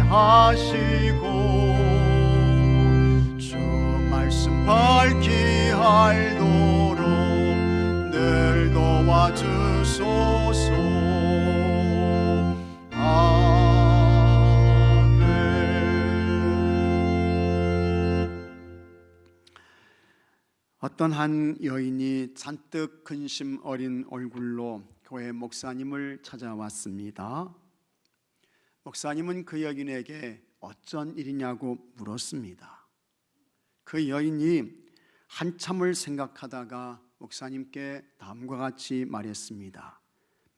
하시고 주 말씀 밝히 알도록 늘 도와주소서. 어떤 한 여인이 잔뜩 근심 어린 얼굴로 교회 목사님을 찾아왔습니다. 목사님은 그 여인에게 어쩐 일이냐고 물었습니다. 그 여인이 한참을 생각하다가 목사님께 다음과 같이 말했습니다.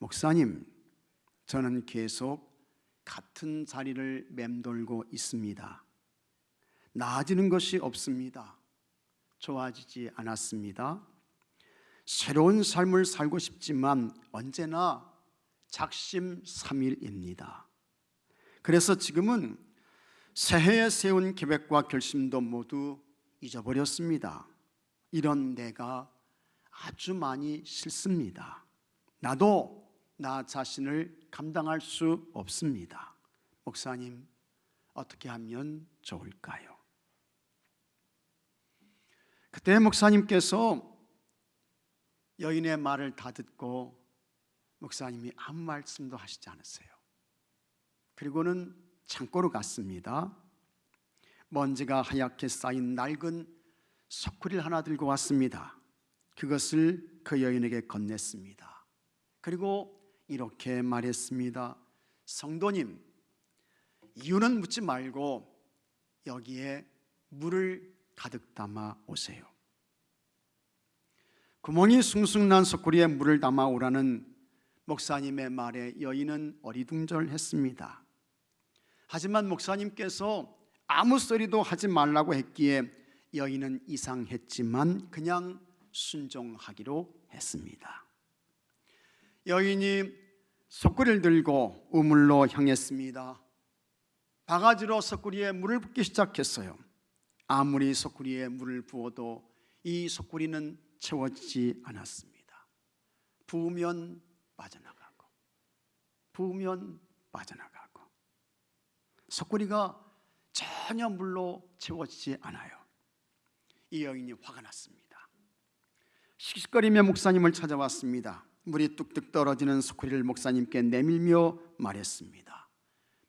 목사님, 저는 계속 같은 자리를 맴돌고 있습니다. 나아지는 것이 없습니다. 좋아지지 않았습니다. 새로운 삶을 살고 싶지만 언제나 작심삼일입니다. 그래서 지금은 새해에 세운 계획과 결심도 모두 잊어버렸습니다. 이런 내가 아주 많이 싫습니다. 나도 나 자신을 감당할 수 없습니다. 목사님, 어떻게 하면 좋을까요? 그때 목사님께서 여인의 말을 다 듣고 목사님이 아무 말씀도 하시지 않으세요. 그리고는 창고로 갔습니다. 먼지가 하얗게 쌓인 낡은 소쿠리를 하나 들고 왔습니다. 그것을 그 여인에게 건넸습니다. 그리고 이렇게 말했습니다. 성도님, 이유는 묻지 말고 여기에 물을 가득 담아 오세요. 구멍이 숭숭 난 소쿠리에 물을 담아 오라는 목사님의 말에 여인은 어리둥절했습니다. 하지만 목사님께서 아무 소리도 하지 말라고 했기에 여인은 이상했지만 그냥 순종하기로 했습니다. 여인이 소쿠리를 들고 우물로 향했습니다. 바가지로 소쿠리에 물을 붓기 시작했어요. 아무리 소쿠리에 물을 부어도 이 소쿠리는 채워지지 않았습니다. 부으면 빠져나가고 부으면 빠져나가고 소쿠리가 전혀 물로 채워지지 않아요. 이 여인이 화가 났습니다. 씩씩거리며 목사님을 찾아왔습니다. 물이 뚝뚝 떨어지는 소쿠리를 목사님께 내밀며 말했습니다.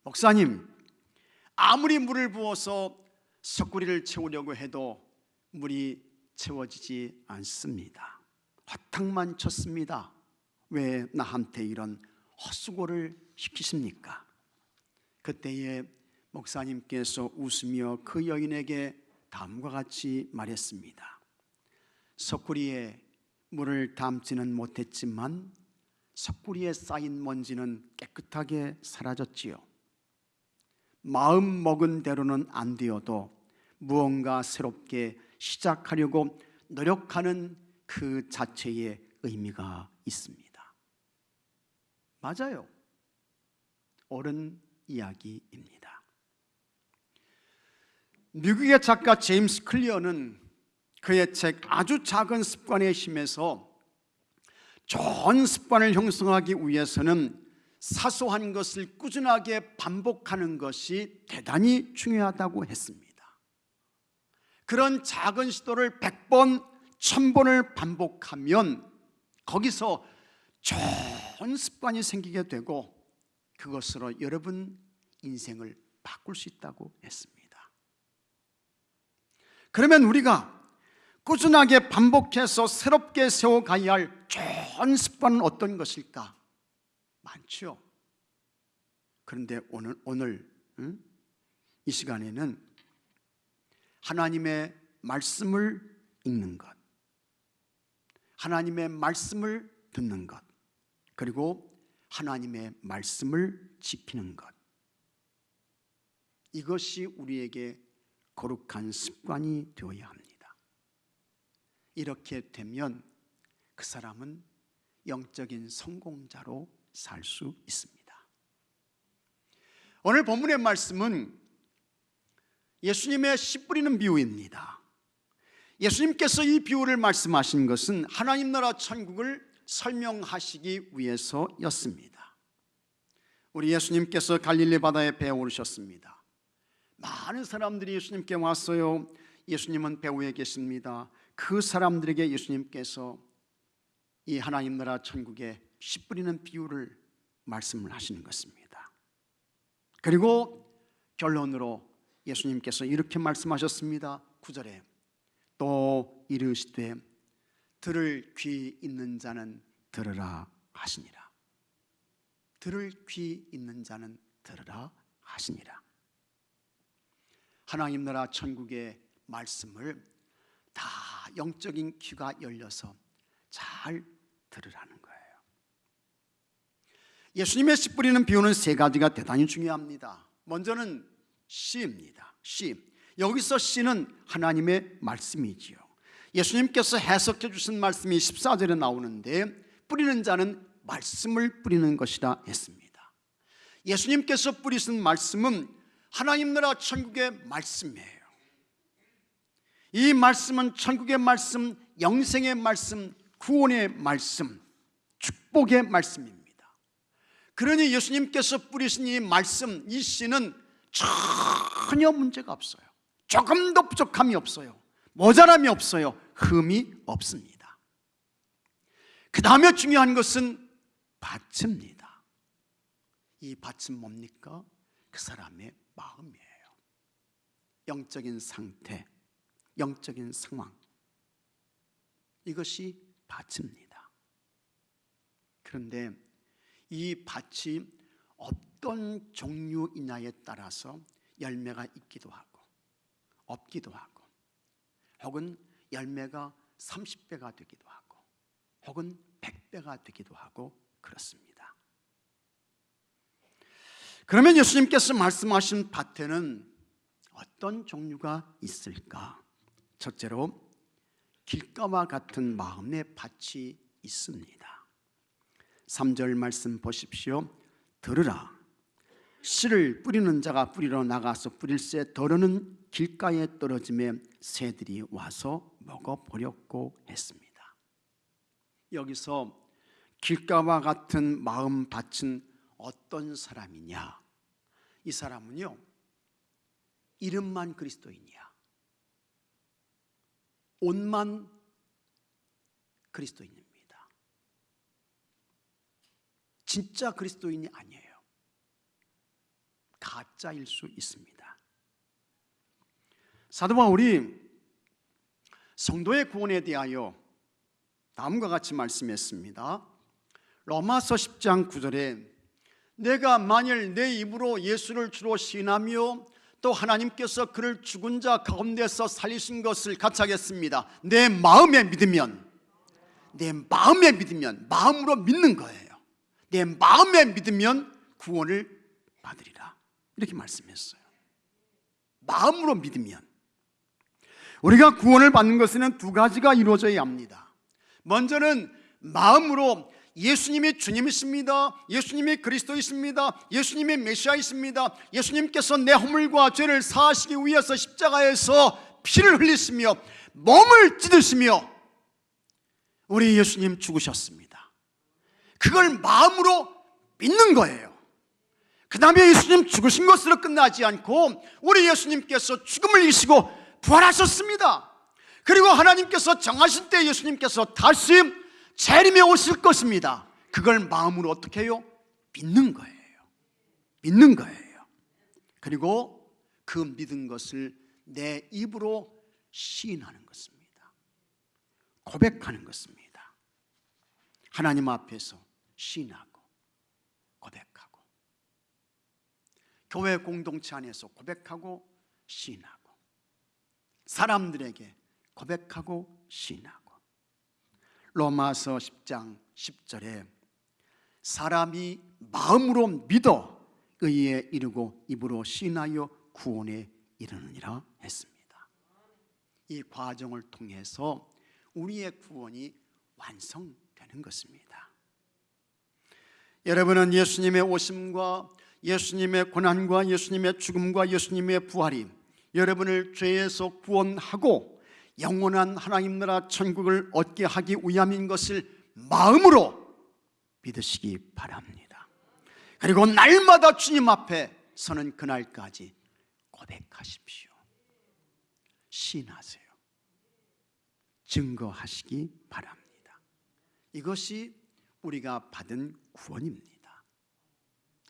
목사님, 아무리 물을 부어서 소쿠리를 채우려고 해도 물이 채워지지 않습니다. 허탕만 쳤습니다. 왜 나한테 이런 헛수고를 시키십니까? 그때에 목사님께서 웃으며 그 여인에게 다음과 같이 말했습니다. 소쿠리에 물을 담지는 못했지만 소쿠리에 쌓인 먼지는 깨끗하게 사라졌지요. 마음 먹은 대로는 안 되어도 무언가 새롭게 시작하려고 노력하는 그 자체의 의미가 있습니다. 맞아요. 옳은 이야기입니다. 미국의 작가 제임스 클리어는 그의 책 아주 작은 습관의 힘에서 좋은 습관을 형성하기 위해서는 사소한 것을 꾸준하게 반복하는 것이 대단히 중요하다고 했습니다. 그런 작은 시도를 100번, 1000번을 반복하면 거기서 좋은 습관이 생기게 되고 그것으로 여러분 인생을 바꿀 수 있다고 했습니다. 그러면 우리가 꾸준하게 반복해서 새롭게 세워가야 할 좋은 습관은 어떤 것일까? 많죠. 그런데 오늘 이 시간에는 하나님의 말씀을 읽는 것, 하나님의 말씀을 듣는 것, 그리고 하나님의 말씀을 지키는 것, 이것이 우리에게 거룩한 습관이 되어야 합니다. 이렇게 되면 그 사람은 영적인 성공자로 살 수 있습니다. 오늘 본문의 말씀은 예수님의 씨 뿌리는 비유입니다. 예수님께서 이 비유를 말씀하신 것은 하나님 나라 천국을 설명하시기 위해서였습니다. 우리 예수님께서 갈릴리 바다에 배에 오르셨습니다. 많은 사람들이 예수님께 왔어요. 예수님은 배 위에 계십니다. 그 사람들에게 예수님께서 이 하나님 나라 천국에 씨 뿌리는 비유를 말씀을 하시는 것입니다. 그리고 결론으로 예수님께서 이렇게 말씀하셨습니다. 9절에 또 이르시되 들을 귀 있는 자는 들으라 하시니라. 들을 귀 있는 자는 들으라 하시니라. 하나님 나라 천국의 말씀을 다 영적인 귀가 열려서 잘 들으라는 거예요. 예수님의 씨 뿌리는 비유는 세 가지가 대단히 중요합니다. 먼저는 씨입니다. 씨. 여기서 씨는 하나님의 말씀이지요. 예수님께서 해석해 주신 말씀이 14절에 나오는데 뿌리는 자는 말씀을 뿌리는 것이라 했습니다. 예수님께서 뿌리신 말씀은 하나님 나라 천국의 말씀이에요. 이 말씀은 천국의 말씀, 영생의 말씀, 구원의 말씀, 축복의 말씀입니다. 그러니 예수님께서 뿌리신 이 말씀, 이 씨는 전혀 문제가 없어요. 조금도 부족함이 없어요. 모자람이 없어요. 흠이 없습니다. 그 다음에 중요한 것은 밭입니다. 이 밭은 뭡니까? 그 사람의 마음이에요. 영적인 상태, 영적인 상황, 이것이 밭입니다. 그런데 이 밭이 어떤 종류이냐에 따라서 열매가 있기도 하고 없기도 하고, 혹은 열매가 30배가 되기도 하고 혹은 100배가 되기도 하고 그렇습니다. 그러면 예수님께서 말씀하신 밭에는 어떤 종류가 있을까? 첫째로 길가와 같은 마음의 밭이 있습니다. 3절 말씀 보십시오. 들으라. 씨를 뿌리는 자가 뿌리러 나가서 뿌릴새 더러는 길가에 떨어짐에 새들이 와서 먹어버렸고 했습니다. 여기서 길가와 같은 마음 밭은 어떤 사람이냐? 이 사람은요, 이름만 그리스도인이야. 옷만 그리스도인입니다. 진짜 그리스도인이 아니에요. 가짜일 수 있습니다. 사도 바울이 성도의 구원에 대하여 다음과 같이 말씀했습니다. 로마서 10장 9절에 내가 만일 내 입으로 예수를 주로 시인하며 또 하나님께서 그를 죽은 자 가운데서 살리신 것을 같이 하겠습니다. 내 마음에 믿으면, 마음으로 믿는 거예요. 내 마음에 믿으면 구원을 받으리라, 이렇게 말씀했어요. 마음으로 믿으면. 우리가 구원을 받는 것에는 두 가지가 이루어져야 합니다. 먼저는 마음으로 예수님이 주님이십니다, 예수님이 그리스도이십니다, 예수님이 메시아이십니다, 예수님께서 내 허물과 죄를 사하시기 위해서 십자가에서 피를 흘리시며 몸을 찢으시며 우리 예수님 죽으셨습니다. 그걸 마음으로 믿는 거예요. 그 다음에 예수님 죽으신 것으로 끝나지 않고 우리 예수님께서 죽음을 이기시고 부활하셨습니다. 그리고 하나님께서 정하신 때 예수님께서 다시 재림에 오실 것입니다. 그걸 마음으로 어떻게 해요? 믿는 거예요. 믿는 거예요. 그리고 그 믿은 것을 내 입으로 시인하는 것입니다. 고백하는 것입니다. 하나님 앞에서 시인하고 고백하고, 교회 공동체 안에서 고백하고 시인하고, 사람들에게 고백하고 시인하고. 로마서 10장 10절에 사람이 마음으로 믿어 의에 이르고 입으로 시인하여 구원에 이르느니라 했습니다. 이 과정을 통해서 우리의 구원이 완성되는 것입니다. 여러분은 예수님의 오심과 예수님의 고난과 예수님의 죽음과 예수님의 부활이 여러분을 죄에서 구원하고 영원한 하나님 나라 천국을 얻게 하기 위함인 것을 마음으로 믿으시기 바랍니다. 그리고 날마다 주님 앞에 서는 그날까지 고백하십시오. 시인하세요. 증거하시기 바랍니다. 이것이 우리가 받은 구원입니다.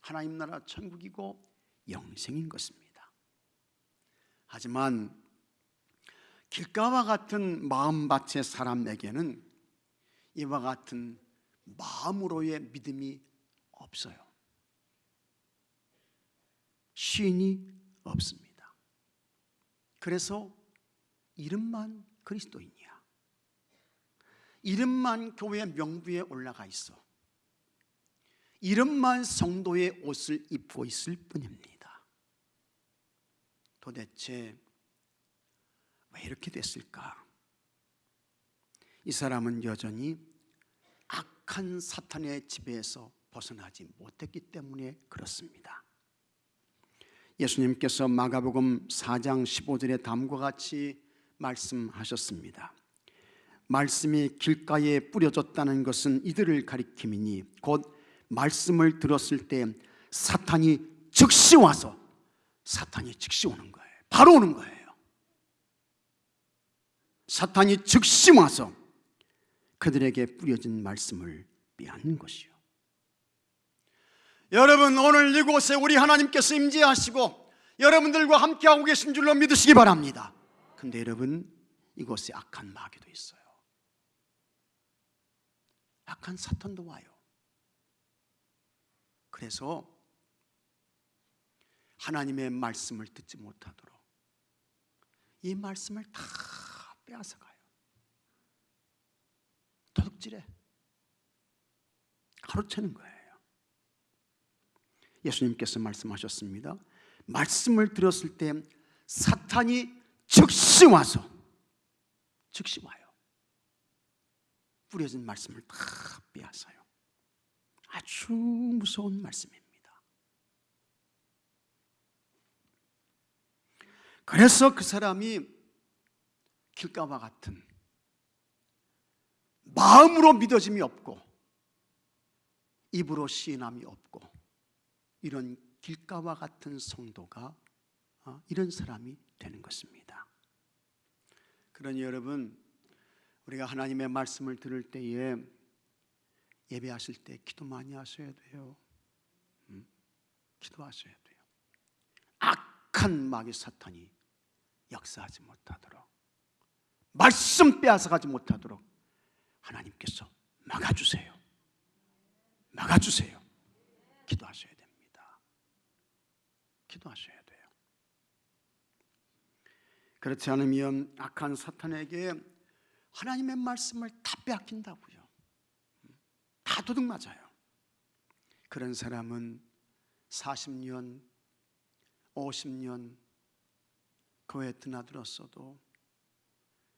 하나님 나라 천국이고 영생인 것입니다. 하지만 길가와 같은 마음밭의 사람에게는 이와 같은 마음으로의 믿음이 없어요. 시인이 없습니다. 그래서 이름만 그리스도인이야. 이름만 교회 명부에 올라가 있어. 이름만 성도의 옷을 입고 있을 뿐입니다. 도대체 왜 이렇게 됐을까? 이 사람은 여전히 악한 사탄의 지배에서 벗어나지 못했기 때문에 그렇습니다. 예수님께서 마가복음 4장 15절에 다음과 같이 말씀하셨습니다. 말씀이 길가에 뿌려졌다는 것은 이들을 가리킴이니 곧 말씀을 들었을 때 사탄이 즉시 와서, 사탄이 즉시 오는 거예요. 바로 오는 거예요. 사탄이 즉시 와서 그들에게 뿌려진 말씀을 빼앗는 것이요. 여러분, 오늘 이곳에 우리 하나님께서 임재하시고 여러분들과 함께하고 계신 줄로 믿으시기 바랍니다. 근데 여러분, 이곳에 악한 마귀도 있어요. 악한 사탄도 와요. 그래서 하나님의 말씀을 듣지 못하도록 이 말씀을 다 빼앗아가요. 도둑질해. 가로채는 거예요. 예수님께서 말씀하셨습니다. 말씀을 들었을 때 사탄이 즉시 와서, 즉시 와요. 뿌려진 말씀을 다 빼앗아요. 아주 무서운 말씀입니다. 그래서 그 사람이 길가와 같은 마음으로 믿어짐이 없고 입으로 시인함이 없고 이런 길가와 같은 성도가 이런 사람이 되는 것입니다. 그러니 여러분, 우리가 하나님의 말씀을 들을 때에 예배하실 때 기도 많이 하셔야 돼요. 기도하셔야 돼요. 악한 마귀 사탄이 역사하지 못하도록, 말씀 빼앗아가지 못하도록 하나님께서 막아주세요. 막아주세요. 기도하셔야 됩니다. 기도하셔야 돼요. 그렇지 않으면 악한 사탄에게 하나님의 말씀을 다 빼앗긴다고요. 다 도둑 맞아요. 그런 사람은 40년, 50년 교회에 드나들었어도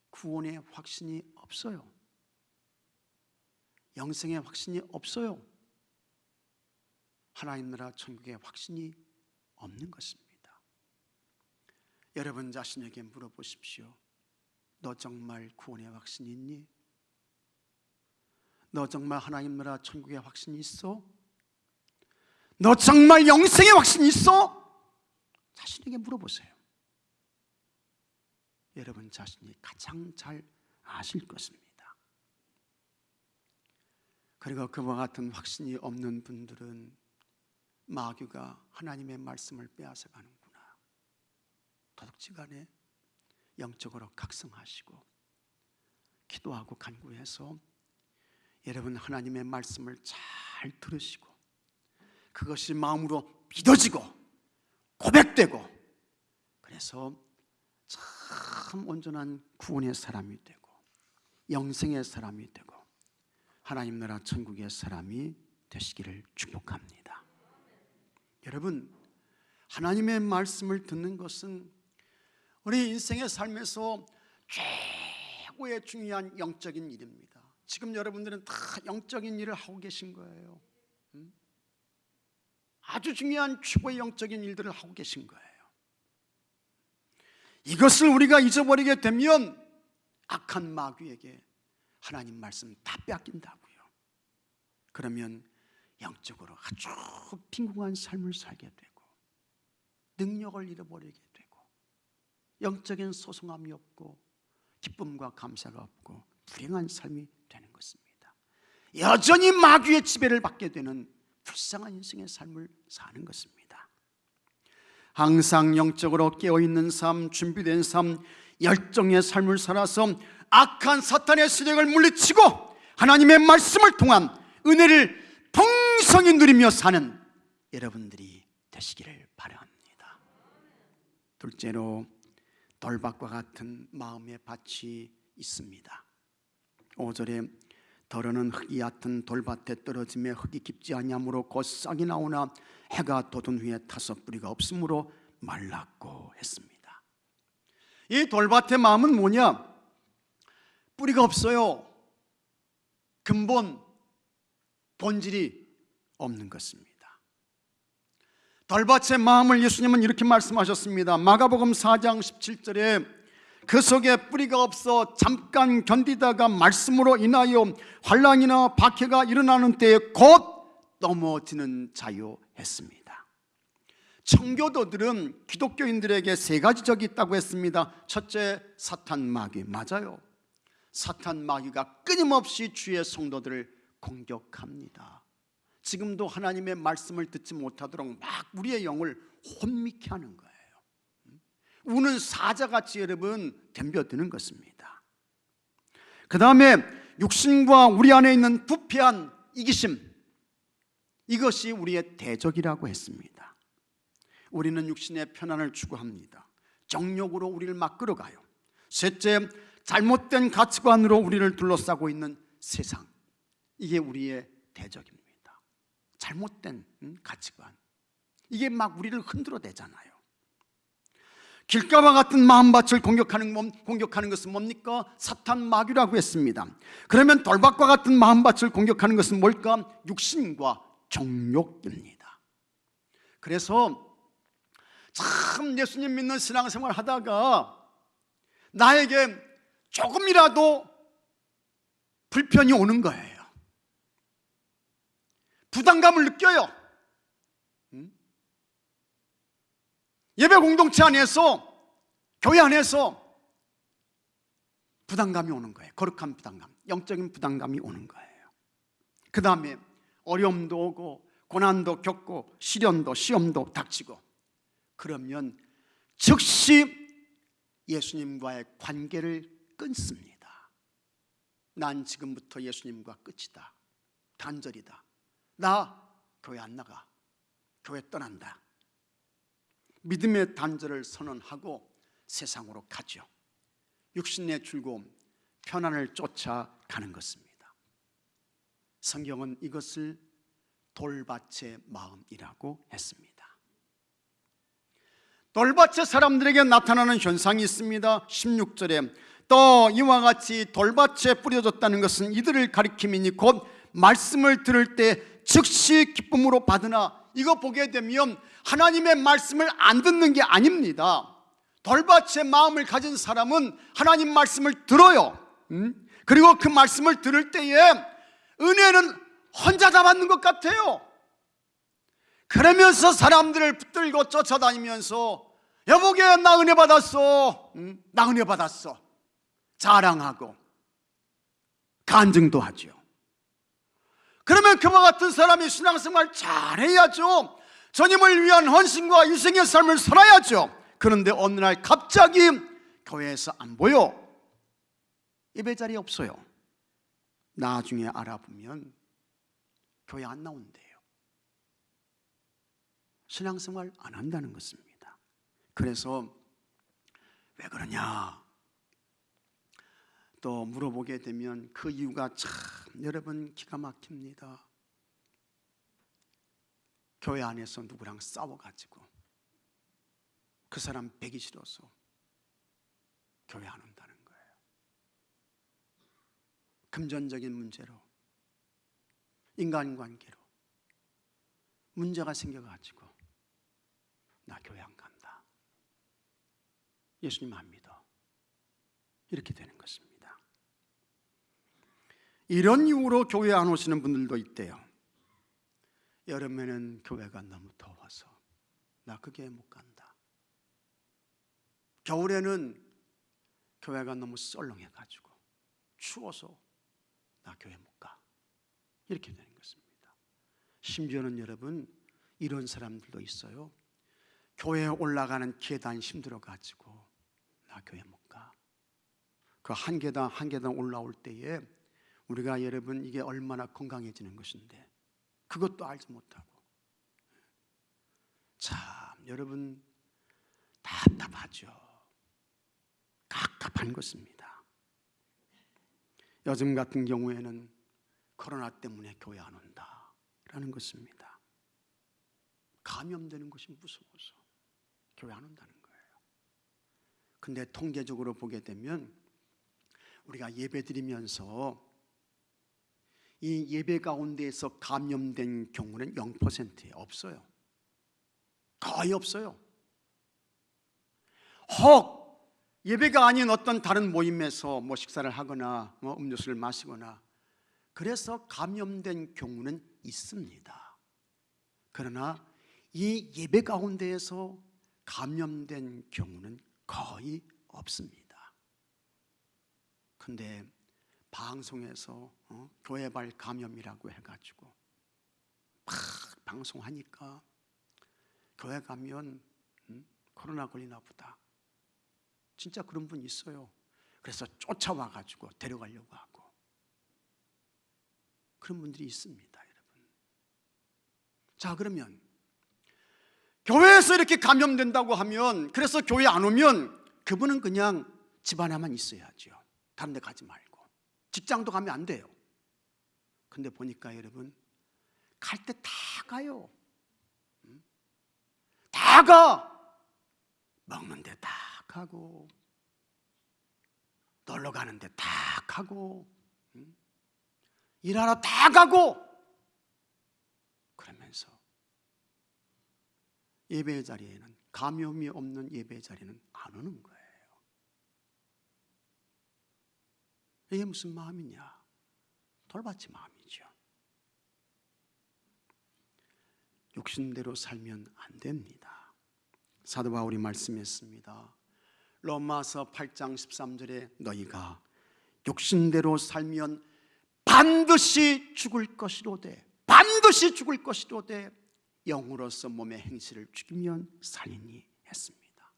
구원의 확신이 없어요. 영생의 확신이 없어요. 하나님 나라 천국의 확신이 없는 것입니다. 여러분 자신에게 물어보십시오. 너 정말 구원의 확신이 있니? 너 정말 하나님 나라 천국의 확신이 있어? 너 정말 영생의 확신이 있어? 자신에게 물어보세요. 여러분 자신이 가장 잘 아실 것입니다. 그리고 그와 같은 확신이 없는 분들은 마귀가 하나님의 말씀을 빼앗아가는구나, 도둑질간에 영적으로 각성하시고 기도하고 간구해서 여러분 하나님의 말씀을 잘 들으시고 그것이 마음으로 믿어지고 고백되고, 그래서 참 온전한 구원의 사람이 되고 영생의 사람이 되고 하나님 나라 천국의 사람이 되시기를 축복합니다. 여러분, 하나님의 말씀을 듣는 것은 우리 인생의 삶에서 최고의 중요한 영적인 일입니다. 지금 여러분들은 다 영적인 일을 하고 계신 거예요. 아주 중요한 최고의 영적인 일들을 하고 계신 거예요. 이것을 우리가 잊어버리게 되면 악한 마귀에게 하나님 말씀 다 빼앗긴다고요. 그러면 영적으로 아주 빈궁한 삶을 살게 되고 능력을 잃어버리게 되고 영적인 소성함이 없고 기쁨과 감사가 없고 불행한 삶이 되는 것입니다. 여전히 마귀의 지배를 받게 되는 불쌍한 인생의 삶을 사는 것입니다. 항상 영적으로 깨어있는 삶, 준비된 삶, 열정의 삶을 살아서 악한 사탄의 세력을 물리치고 하나님의 말씀을 통한 은혜를 풍성히 누리며 사는 여러분들이 되시기를 바랍니다. 둘째로 돌밭과 같은 마음의 밭이 있습니다. 5절에 더러는 흙이 얕은 돌밭에 떨어지며 흙이 깊지 아니하므로 곧 싹이 나오나 해가 돋은 후에 타서 뿌리가 없으므로 말랐고 했습니다. 이 돌밭의 마음은 뭐냐? 뿌리가 없어요. 근본, 본질이 없는 것입니다. 돌밭의 마음을 예수님은 이렇게 말씀하셨습니다. 마가복음 4장 17절에 그 속에 뿌리가 없어 잠깐 견디다가 말씀으로 인하여 환난이나 박해가 일어나는 때에 곧 넘어지는 자요 했습니다. 청교도들은 기독교인들에게 세 가지 적이 있다고 했습니다. 첫째, 사탄 마귀. 맞아요. 사탄 마귀가 끊임없이 주의 성도들을 공격합니다. 지금도 하나님의 말씀을 듣지 못하도록 막 우리의 영을 혼미케 하는 거예요. 우는 사자같이 여러분 덤벼드는 것입니다. 그 다음에 육신과 우리 안에 있는 부패한 이기심, 이것이 우리의 대적이라고 했습니다. 우리는 육신의 편안을 추구합니다. 정욕으로 우리를 막 끌어가요. 셋째, 잘못된 가치관으로 우리를 둘러싸고 있는 세상, 이게 우리의 대적입니다. 잘못된 가치관, 이게 막 우리를 흔들어대잖아요. 길가와 같은 마음밭을 공격하는 것은 뭡니까? 사탄 마귀라고 했습니다. 그러면 돌밭과 같은 마음밭을 공격하는 것은 뭘까? 육신과 정욕입니다. 그래서 참 예수님 믿는 신앙생활 하다가 나에게 조금이라도 불편이 오는 거예요. 부담감을 느껴요. 예배 공동체 안에서, 교회 안에서 부담감이 오는 거예요. 거룩한 부담감, 영적인 부담감이 오는 거예요. 그 다음에 어려움도 오고 고난도 겪고 시련도 시험도 닥치고, 그러면 즉시 예수님과의 관계를 끊습니다. 난 지금부터 예수님과 끝이다, 단절이다, 나 교회 안 나가, 교회 떠난다. 믿음의 단절을 선언하고 세상으로 가죠. 육신의 즐거움, 편안을 쫓아가는 것입니다. 성경은 이것을 돌밭의 마음이라고 했습니다. 돌밭의 사람들에게 나타나는 현상이 있습니다. 16절에 또 이와 같이 돌밭에 뿌려졌다는 것은 이들을 가리킴이니 곧 말씀을 들을 때 즉시 기쁨으로 받으나, 이거 보게 되면 하나님의 말씀을 안 듣는 게 아닙니다. 돌밭의 마음을 가진 사람은 하나님 말씀을 들어요. 그리고 그 말씀을 들을 때에 은혜는 혼자 다 받는 것 같아요. 그러면서 사람들을 붙들고 쫓아다니면서 여보게 나 은혜 받았어, 나 은혜 받았어 자랑하고 간증도 하죠. 그러면 그와 같은 사람이 신앙생활 잘해야죠. 주님을 위한 헌신과 유생의 삶을 살아야죠. 그런데 어느 날 갑자기 교회에서 안 보여, 예배 자리 없어요. 나중에 알아보면 교회 안 나온대요. 신앙생활 안 한다는 것입니다. 그래서 왜 그러냐 또 물어보게 되면 그 이유가 참 여러분 기가 막힙니다. 교회 안에서 누구랑 싸워가지고 그 사람 뵈기 싫어서 교회 안 온다는 거예요. 금전적인 문제로, 인간관계로 문제가 생겨가지고 나 교회 안 간다, 예수님 안 믿어, 이렇게 되는 것입니다. 이런 이유로 교회 안 오시는 분들도 있대요. 여름에는 교회가 너무 더워서 나 그 교회 못 간다. 겨울에는 교회가 너무 썰렁해가지고 추워서 나 교회 못 가. 이렇게 되는 것입니다. 심지어는 여러분, 이런 사람들도 있어요. 교회에 올라가는 계단 힘들어가지고 나 교회 못 가. 그 한 계단 한 계단 올라올 때에 우리가 여러분 이게 얼마나 건강해지는 것인데 그것도 알지 못하고, 참 여러분 답답하죠. 갑갑한 것입니다. 요즘 같은 경우에는 코로나 때문에 교회 안 온다라는 것입니다. 감염되는 것이 무서워서 교회 안 온다는 거예요. 근데 통계적으로 보게 되면 우리가 예배 드리면서 이 예배 가운데에서 감염된 경우는 0%예요. 없어요. 거의 없어요. 혹 예배가 아닌 어떤 다른 모임에서 식사를 하거나 음료수를 마시거나 그래서 감염된 경우는 있습니다. 그러나 이 예배 가운데에서 감염된 경우는 거의 없습니다. 근데 방송에서 교회발 감염이라고 해가지고 막 방송하니까 교회 가면 코로나 걸리나 보다. 진짜 그런 분 있어요. 그래서 쫓아와가지고 데려가려고 하고 그런 분들이 있습니다, 여러분. 자, 그러면 교회에서 이렇게 감염된다고 하면, 그래서 교회 안 오면 그분은 그냥 집안에만 있어야죠. 다른 데 가지 말고. 직장도 가면 안 돼요. 근데 보니까 여러분, 갈 때 다 가요. 다 가. 먹는데 다 가고, 놀러 가는데 다 가고, 일하러 다 가고, 그러면서 예배 자리에는, 감염이 없는 예배 자리는 안 오는 거예요. 이게 무슨 마음이냐? 돌밭이 마음이죠. 욕심대로 살면 안 됩니다. 사도 바울이 말씀했습니다. 로마서 8장 13절에 너희가 욕심대로 살면 반드시 죽을 것이로되, 반드시 죽을 것이로되 영으로서 몸의 행실을 죽이면 살리니 했습니다.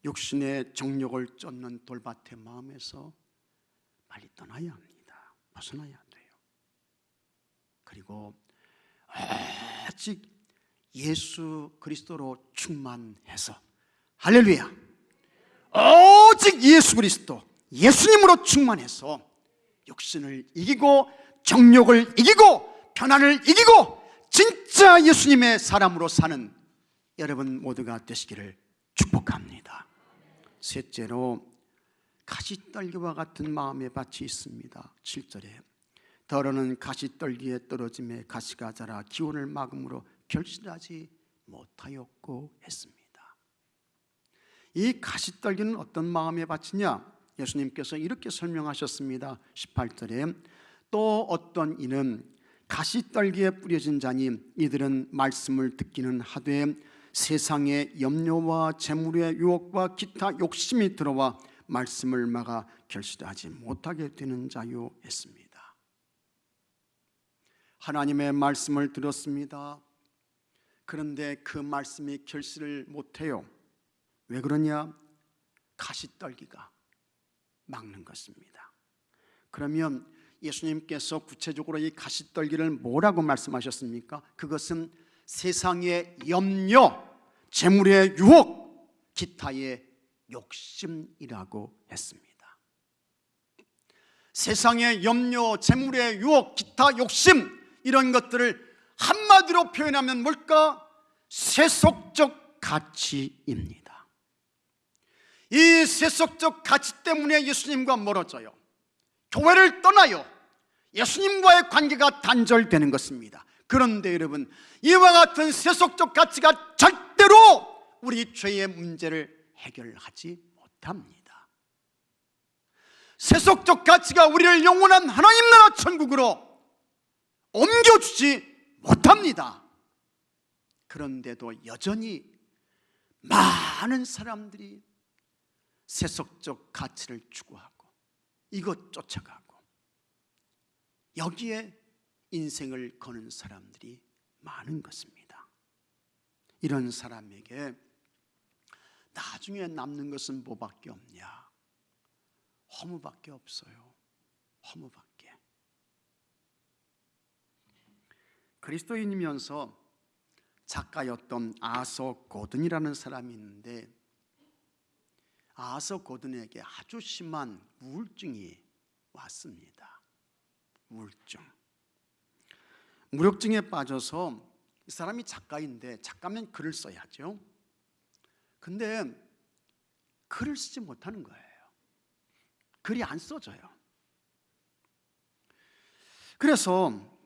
육신의 정욕을 쫓는 돌밭의 마음에서 빨리 떠나야 합니다. 벗어나야 돼요. 그리고 오직 예수 그리스도로 충만해서, 할렐루야, 오직 예수 그리스도, 예수님으로 충만해서 육신을 이기고 정욕을 이기고 편안을 이기고 진짜 예수님의 사람으로 사는 여러분 모두가 되시기를 축복합니다. 셋째로, 가시떨기와 같은 마음의 밭이 있습니다. 7절에 더러는 가시떨기에 떨어짐에 가시가 자라 기온을 막음으로 결실하지 못하였고 했습니다. 이 가시떨기는 어떤 마음의 밭이냐? 예수님께서 이렇게 설명하셨습니다. 18절에 또 어떤 이는 가시떨기에 뿌려진 자니 이들은 말씀을 듣기는 하되 세상의 염려와 재물의 유혹과 기타 욕심이 들어와 말씀을 막아 결실하지 못하게 되는 자요 했습니다. 하나님의 말씀을 들었습니다. 그런데 그 말씀이 결실을 못해요. 왜 그러냐? 가시떨기가 막는 것입니다. 그러면 예수님께서 구체적으로 이 가시떨기를 뭐라고 말씀하셨습니까? 그것은 세상의 염려, 재물의 유혹, 기타의 욕심이라고 했습니다. 세상의 염려, 재물의 유혹, 기타 욕심, 이런 것들을 한마디로 표현하면 뭘까? 세속적 가치입니다. 이 세속적 가치 때문에 예수님과 멀어져요. 교회를 떠나요. 예수님과의 관계가 단절되는 것입니다. 그런데 여러분, 이와 같은 세속적 가치가 절대로 우리 죄의 문제를 해결하지 못합니다. 세속적 가치가 우리를 영원한 하나님 나라 천국으로 옮겨주지 못합니다. 그런데도 여전히 많은 사람들이 세속적 가치를 추구하고 이것 쫓아가고 여기에 인생을 거는 사람들이 많은 것입니다. 이런 사람에게 나중에 남는 것은 뭐밖에 없냐? 허무밖에 없어요. 허무밖에. 그리스도인이면서 작가였던 아서 고든이라는 사람이 있는데, 아서 고든에게 아주 심한 우울증이 왔습니다. 우울증. 무력증에 빠져서, 이 사람이 작가인데 작가면 글을 써야죠. 근데 글을 쓰지 못하는 거예요. 글이 안 써져요. 그래서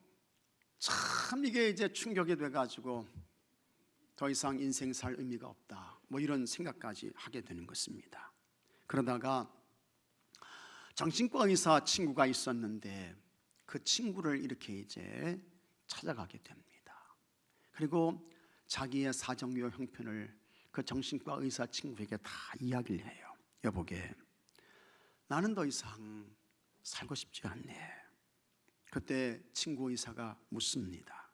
참 이게 이제 충격이 돼가지고 더 이상 인생 살 의미가 없다, 뭐 이런 생각까지 하게 되는 것입니다. 그러다가 정신과 의사 친구가 있었는데 그 친구를 이렇게 이제 찾아가게 됩니다. 그리고 자기의 사정요 형편을 그 정신과 의사 친구에게 다 이야기를 해요. 여보게, 나는 더 이상 살고 싶지 않네. 그때 친구 의사가 묻습니다.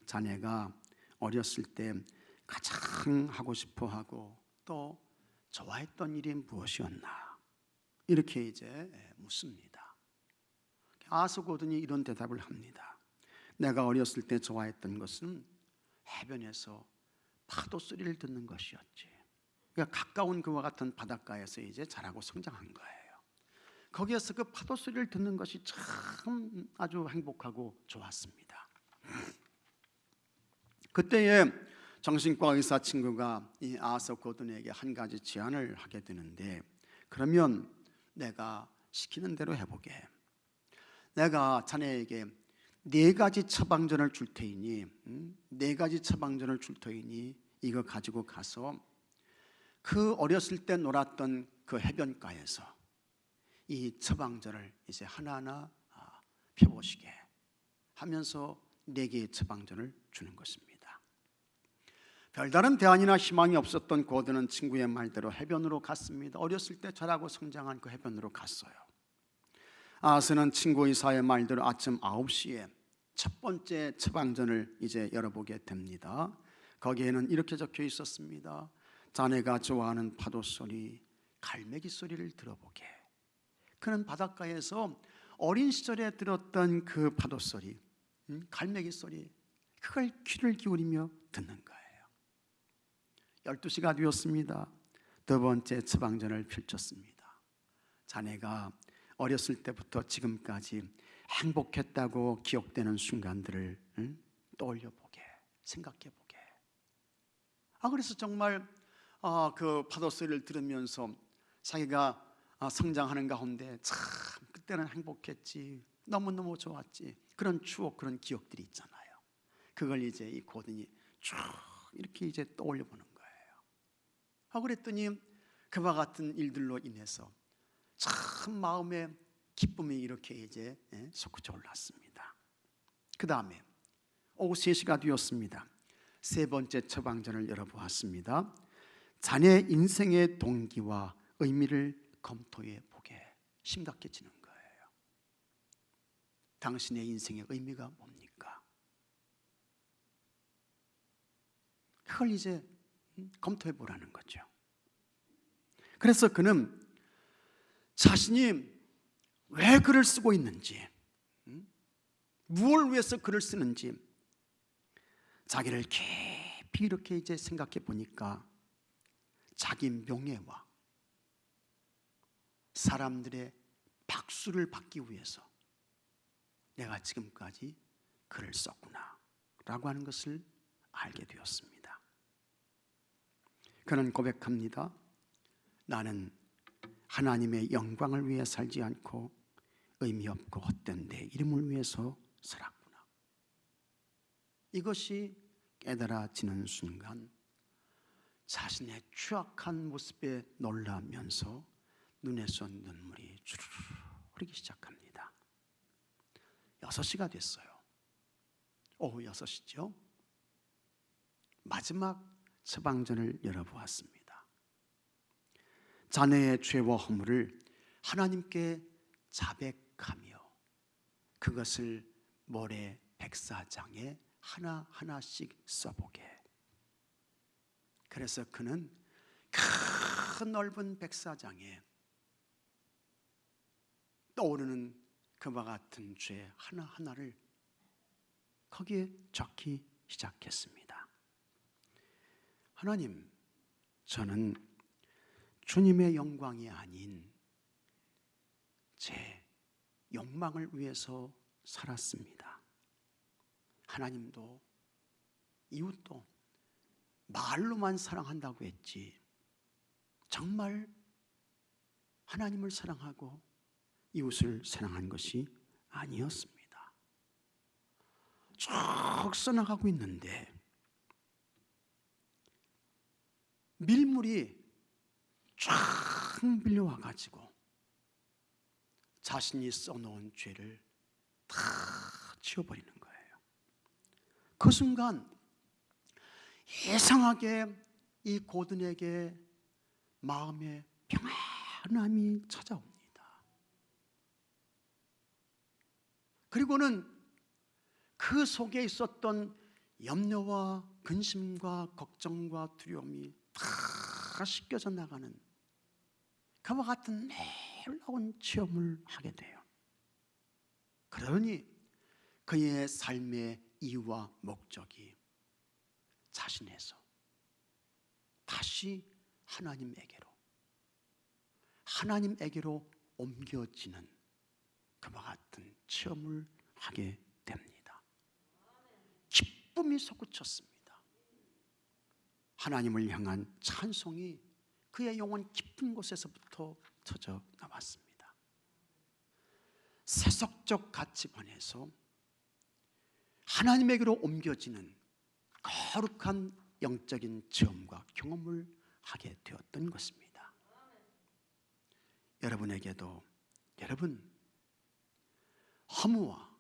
자네가 어렸을 때 가장 하고 싶어하고 또 좋아했던 일이 무엇이었나? 이렇게 이제 묻습니다. 아서 고든이 이런 대답을 합니다. 내가 어렸을 때 좋아했던 것은 해변에서 파도 소리를 듣는 것이었지. 그러니까 가까운 그와 같은 바닷가에서 이제 자라고 성장한 거예요. 거기에서 그 파도 소리를 듣는 것이 참 아주 행복하고 좋았습니다. 그때에 정신과 의사 친구가 이 아서 고든에게 한 가지 제안을 하게 되는데, 그러면 내가 시키는 대로 해보게. 내가 자네에게 4가지 처방전을 줄 테이니, 4가지 처방전을 줄 테이니 이거 가지고 가서 그 어렸을 때 놀았던 그 해변가에서 이 처방전을 이제 하나하나 펴보시게 하면서 4개의 처방전을 주는 것입니다. 별다른 대안이나 희망이 없었던 고든은 친구의 말대로 해변으로 갔습니다. 어렸을 때 자라고 성장한 그 해변으로 갔어요. 아서는 친구 의사의 말대로 아침 9시에 첫 번째 처방전을 이제 열어보게 됩니다. 거기에는 이렇게 적혀 있었습니다. 자네가 좋아하는 파도 소리, 갈매기 소리를 들어보게. 그는 바닷가에서 어린 시절에 들었던 그 파도 소리, 갈매기 소리, 그걸 귀를 기울이며 듣는 거예요. 12시가 되었습니다. 2번째 처방전을 펼쳤습니다. 자네가 어렸을 때부터 지금까지 행복했다고 기억되는 순간들을 떠올려보게, 생각해보게. 그래서 정말 그 파도 소리를 들으면서 자기가 성장하는 가운데 참 그때는 행복했지, 너무너무 좋았지, 그런 추억, 그런 기억들이 있잖아요. 그걸 이제 이 고든이 쭉 이렇게 이제 떠올려 보는 거예요. 그랬더니 그와 같은 일들로 인해서 참 마음에 기쁨이 이렇게 이제 솟구쳐 올랐습니다. 그 다음에 오후 3시가 되었습니다. 3번째 처방전을 열어보았습니다. 자네 인생의 동기와 의미를 검토해 보게. 심각해지는 거예요. 당신의 인생의 의미가 뭡니까? 그걸 이제 검토해 보라는 거죠. 그래서 그는 자신이 왜 글을 쓰고 있는지, 무엇을 위해서 글을 쓰는지 자기를 깊이 이렇게 이제 생각해 보니까 자기 명예와 사람들의 박수를 받기 위해서 내가 지금까지 글을 썼구나 라고 하는 것을 알게 되었습니다. 그는 고백합니다. 나는 하나님의 영광을 위해 살지 않고 의미 없고 헛된 내 이름을 위해서 살았구나. 이것이 깨달아지는 순간 자신의 추악한 모습에 놀라면서 눈에서 눈물이 주르르 흐르기 시작합니다. 6시가 됐어요. 오후 6시죠. 마지막 처방전을 열어보았습니다. 자네의 죄와 허물을 하나님께 자백하며 그것을 모래 백사장에 하나하나씩 써보게. 그래서 그는 큰 넓은 백사장에 떠오르는 그와 같은 죄 하나하나를 거기에 적기 시작했습니다. 하나님, 저는 주님의 영광이 아닌 제 욕망을 위해서 살았습니다. 하나님도 이웃도 말로만 사랑한다고 했지 정말 하나님을 사랑하고 이웃을 사랑한 것이 아니었습니다. 쭉 써나가고 있는데 밀물이 쫙 밀려와 가지고 자신이 써놓은 죄를 다 지워버리는 거예요. 그 순간 이상하게 이 고든에게 마음의 평안함이 찾아옵니다. 그리고는 그 속에 있었던 염려와 근심과 걱정과 두려움이 다 씻겨져 나가는 그와 같은 놀라운 체험을 하게 돼요. 그러니 그의 삶의 이유와 목적이 자신에서 다시 하나님에게로 옮겨지는 그와 같은 체험을 하게 됩니다. 기쁨이 솟구쳤습니다. 하나님을 향한 찬송이 그의 영혼 깊은 곳에서부터 터져 나왔습니다. 세속적 가치관에서 하나님에게로 옮겨지는 거룩한 영적인 체험과 경험을 하게 되었던 것입니다. 여러분에게도 여러분 허무와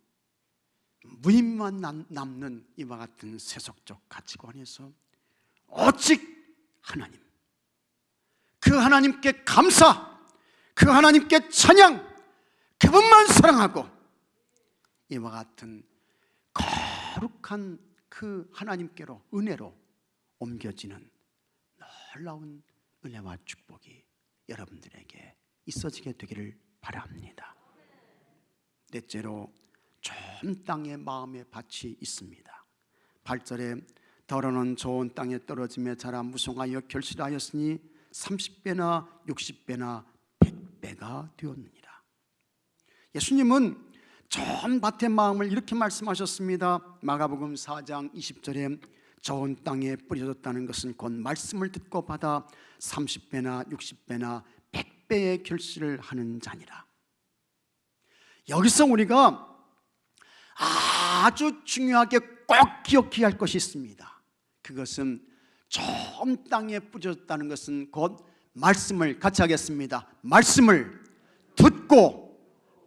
무의미만 남는 이와 같은 세속적 가치관에서 오직 하나님, 그 하나님께 감사, 그 하나님께 찬양, 그분만 사랑하고 이와 같은 거룩한 그 하나님께로 은혜로 옮겨지는 놀라운 은혜와 축복이 여러분들에게 있어지게 되기를 바랍니다. 넷째로 좋은 땅에 마음의 밭이 있습니다. 8절에 더러는 좋은 땅에 떨어짐에 자라 무성하여 결실하였으니 30배나 60배나 100배가 되었느니라. 예수님은 좋은 밭의 마음을 이렇게 말씀하셨습니다. 마가복음 4장 20절에 좋은 땅에 뿌려졌다는 것은 곧 말씀을 듣고 받아 30배나 60배나 100배의 결실을 하는 자니라. 여기서 우리가 아주 중요하게 꼭 기억해야 할 것이 있습니다. 그것은 좋은 땅에 뿌려졌다는 것은 곧 말씀을, 같이 하겠습니다. 말씀을 듣고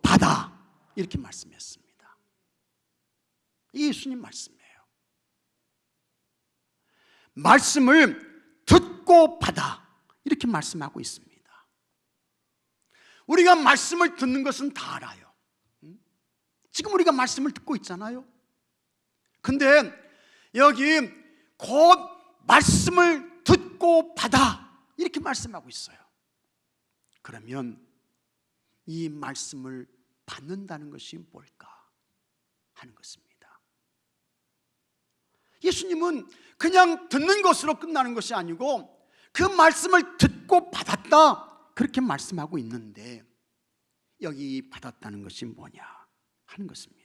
받아, 이렇게 말씀했습니다. 이게 예수님 말씀이에요. 말씀을 듣고 받아, 이렇게 말씀하고 있습니다. 우리가 말씀을 듣는 것은 다 알아요. 지금 우리가 말씀을 듣고 있잖아요. 근데 여기 곧 말씀을 듣고 받아, 이렇게 말씀하고 있어요. 그러면 이 말씀을 받는다는 것이 뭘까 하는 것입니다. 예수님은 그냥 듣는 것으로 끝나는 것이 아니고 그 말씀을 듣고 받았다, 그렇게 말씀하고 있는데 여기 받았다는 것이 뭐냐 하는 것입니다.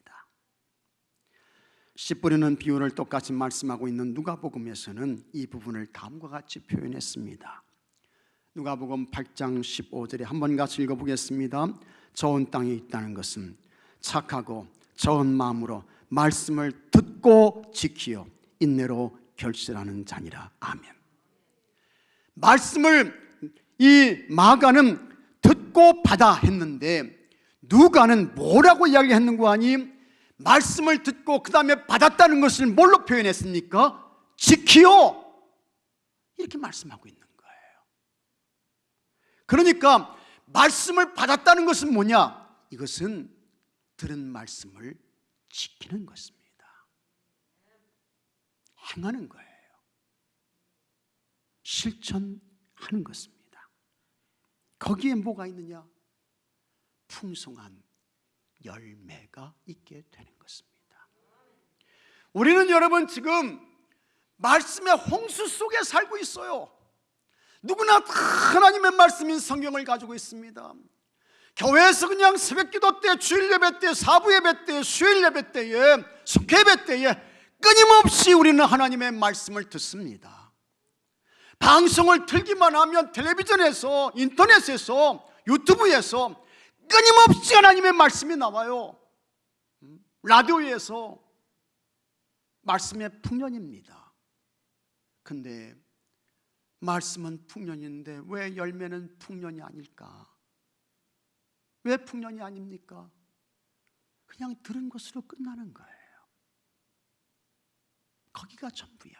씨 뿌리는 비유를 똑같이 말씀하고 있는 누가복음에서는 이 부분을 다음과 같이 표현했습니다. 누가복음 8장 15절에 한번 같이 읽어보겠습니다. 좋은 땅에 있다는 것은 착하고 좋은 마음으로 말씀을 듣고 지키어 인내로 결실하는 자니라. 아멘. 말씀을 이 마가는 듣고 받아 했는데 누가는 뭐라고 이야기했는가 하니 말씀을 듣고 그 다음에 받았다는 것을 뭘로 표현했습니까? 지키요, 이렇게 말씀하고 있는 거예요. 그러니까 말씀을 받았다는 것은 뭐냐? 이것은 들은 말씀을 지키는 것입니다. 행하는 거예요. 실천하는 것입니다. 거기에 뭐가 있느냐? 풍성한 열매가 있게 되는 것입니다. 우리는 여러분 지금 말씀의 홍수 속에 살고 있어요. 누구나 다 하나님의 말씀인 성경을 가지고 있습니다. 교회에서 그냥 새벽기도 때, 주일 예배 때, 사부 예배 때, 수요일 예배 때에, 숙회 예배 때에 끊임없이 우리는 하나님의 말씀을 듣습니다. 방송을 틀기만 하면 텔레비전에서, 인터넷에서, 유튜브에서 끊임없이 하나님의 말씀이 나와요. 라디오에서 말씀의 풍년입니다. 근데 말씀은 풍년인데 왜 열매는 풍년이 아닐까? 왜 풍년이 아닙니까? 그냥 들은 것으로 끝나는 거예요. 거기가 전부야.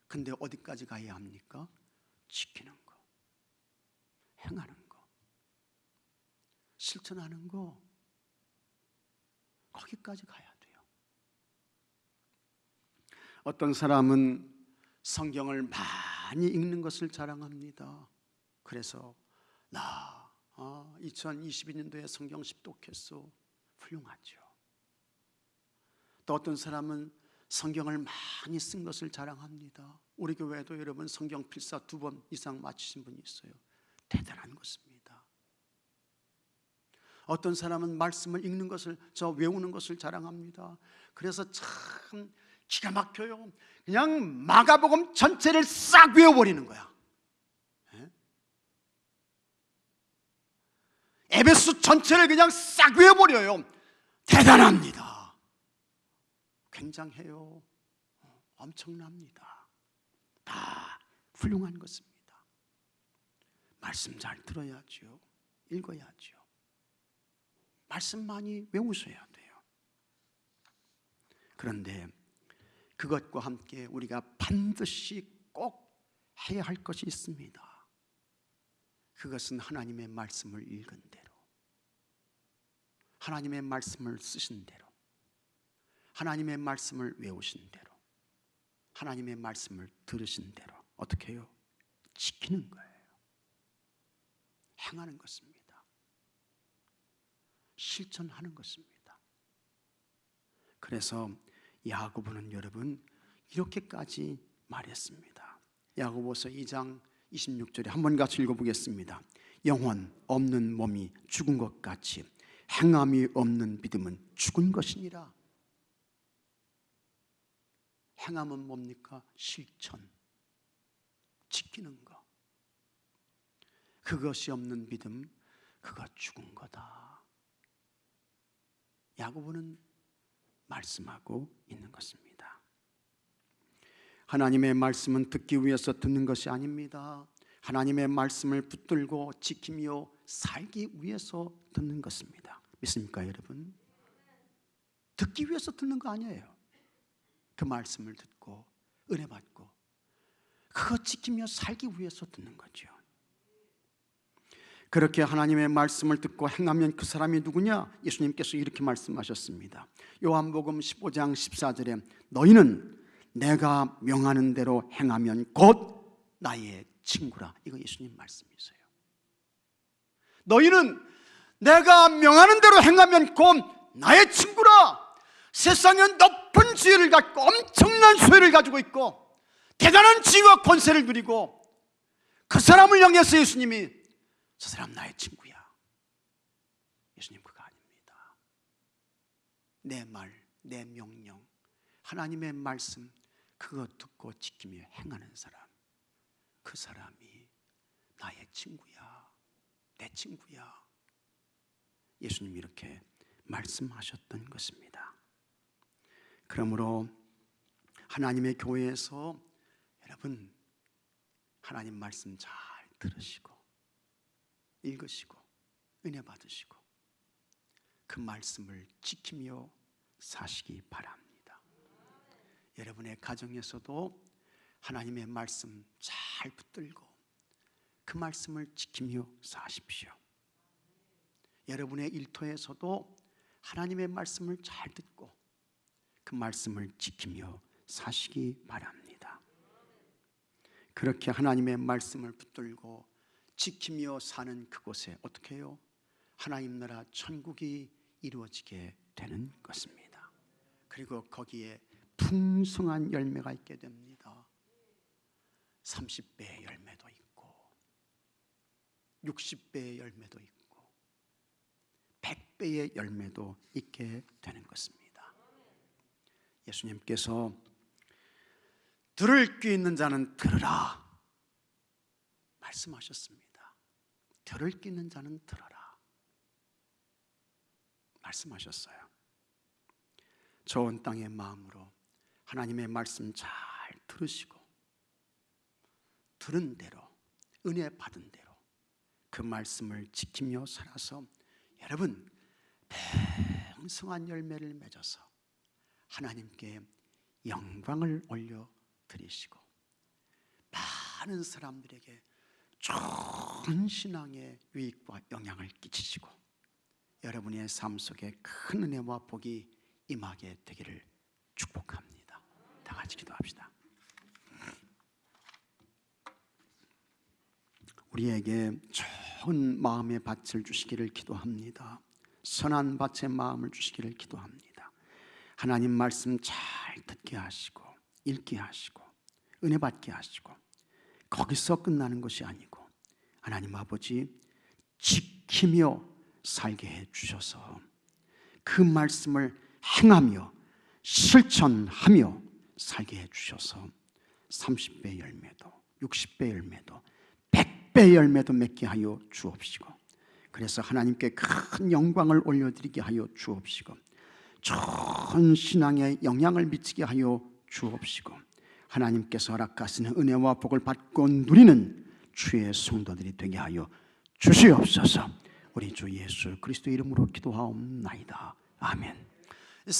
근데 어디까지 가야 합니까? 지키는 거, 행하는 거, 실천하는 거, 거기까지 가야 돼요. 어떤 사람은 성경을 많이 읽는 것을 자랑합니다. 그래서 나 2022년도에 성경 십독했어. 훌륭하죠. 또 어떤 사람은 성경을 많이 쓴 것을 자랑합니다. 우리 교회도 여러분 성경 필사 2번 이상 마치신 분이 있어요. 대단한 것입니다. 어떤 사람은 말씀을 읽는 것을, 외우는 것을 자랑합니다. 그래서 참 기가 막혀요. 그냥 마가복음 전체를 싹 외워버리는 거야. 에베소 전체를 그냥 싹 외워버려요. 대단합니다. 굉장해요. 엄청납니다. 다 훌륭한 것입니다. 말씀 잘 들어야죠. 읽어야죠. 말씀 많이 외우셔야 돼요. 그런데 그것과 함께 우리가 반드시 꼭 해야 할 것이 있습니다. 그것은 하나님의 말씀을 읽은 대로, 하나님의 말씀을 쓰신 대로, 하나님의 말씀을 외우신 대로, 하나님의 말씀을 들으신 대로 어떻게 해요? 지키는 거예요. 행하는 것입니다. 실천하는 것입니다. 그래서 야고보는 여러분 이렇게까지 말했습니다. 야고보서 2장 26절에 한번 같이 읽어보겠습니다. 영혼 없는 몸이 죽은 것 같이 행함이 없는 믿음은 죽은 것이니라. 행함은 뭡니까? 실천, 지키는 것. 그것이 없는 믿음, 그거 죽은 거다. 야고보는 말씀하고 있는 것입니다. 하나님의 말씀은 듣기 위해서 듣는 것이 아닙니다. 하나님의 말씀을 붙들고 지키며 살기 위해서 듣는 것입니다. 믿습니까 여러분? 듣기 위해서 듣는 거 아니에요. 그 말씀을 듣고 은혜 받고 그거 지키며 살기 위해서 듣는 거죠. 그렇게 하나님의 말씀을 듣고 행하면 그 사람이 누구냐? 예수님께서 이렇게 말씀하셨습니다. 요한복음 15장 14절에 너희는 내가 명하는 대로 행하면 곧 나의 친구라. 이거 예수님 말씀이세요. 너희는 내가 명하는 대로 행하면 곧 나의 친구라. 세상에 높은 지혜를 갖고 엄청난 소유를 가지고 있고 대단한 지위와 권세를 누리고 그 사람을 향해서 예수님이 저 사람 나의 친구야. 예수님 그거 아닙니다. 내 말, 내 명령, 하나님의 말씀 그거 듣고 지키며 행하는 사람, 그 사람이 나의 친구야, 내 친구야. 예수님이 이렇게 말씀하셨던 것입니다. 그러므로 하나님의 교회에서 여러분 하나님 말씀 잘 들으시고 읽으시고 은혜 받으시고 그 말씀을 지키며 사시기 바랍니다. 여러분의 가정에서도 하나님의 말씀 잘 붙들고 그 말씀을 지키며 사십시오. 여러분의 일터에서도 하나님의 말씀을 잘 듣고 그 말씀을 지키며 사시기 바랍니다. 그렇게 하나님의 말씀을 붙들고 지키며 사는 그곳에 어떻게 해요? 하나님 나라 천국이 이루어지게 되는 것입니다. 그리고 거기에 풍성한 열매가 있게 됩니다. 30배의 열매도 있고 60배의 열매도 있고 100배의 열매도 있게 되는 것입니다. 예수님께서 들을 귀 있는 자는 들으라 말씀하셨습니다. 들을 귀 있는 자는 들어라 말씀하셨어요. 좋은 땅의 마음으로 하나님의 말씀 잘 들으시고 들은 대로 은혜 받은 대로 그 말씀을 지키며 살아서 여러분 풍성한 열매를 맺어서 하나님께 영광을 올려드리시고 많은 사람들에게 좋은 신앙의 유익과 영향을 끼치시고 여러분의 삶 속에 큰 은혜와 복이 임하게 되기를 축복합니다. 다 같이 기도합시다. 우리에게 좋은 마음의 밭을 주시기를 기도합니다. 선한 밭의 마음을 주시기를 기도합니다. 하나님 말씀 잘 듣게 하시고 읽게 하시고 은혜 받게 하시고 거기서 끝나는 것이 아니고 하나님 아버지 지키며 살게 해 주셔서 그 말씀을 행하며 실천하며 살게 해 주셔서 30배 열매도 60배 열매도 100배 열매도 맺게 하여 주옵시고 그래서 하나님께 큰 영광을 올려드리게 하여 주옵시고 좋은 신앙에 영향을 미치게 하여 주옵시고 하나님께서 허락하시는 은혜와 복을 받고 누리는 주의 성도들이 되게 하여 주시옵소서. 우리 주 예수 그리스도 이름으로 기도하옵나이다. 아멘.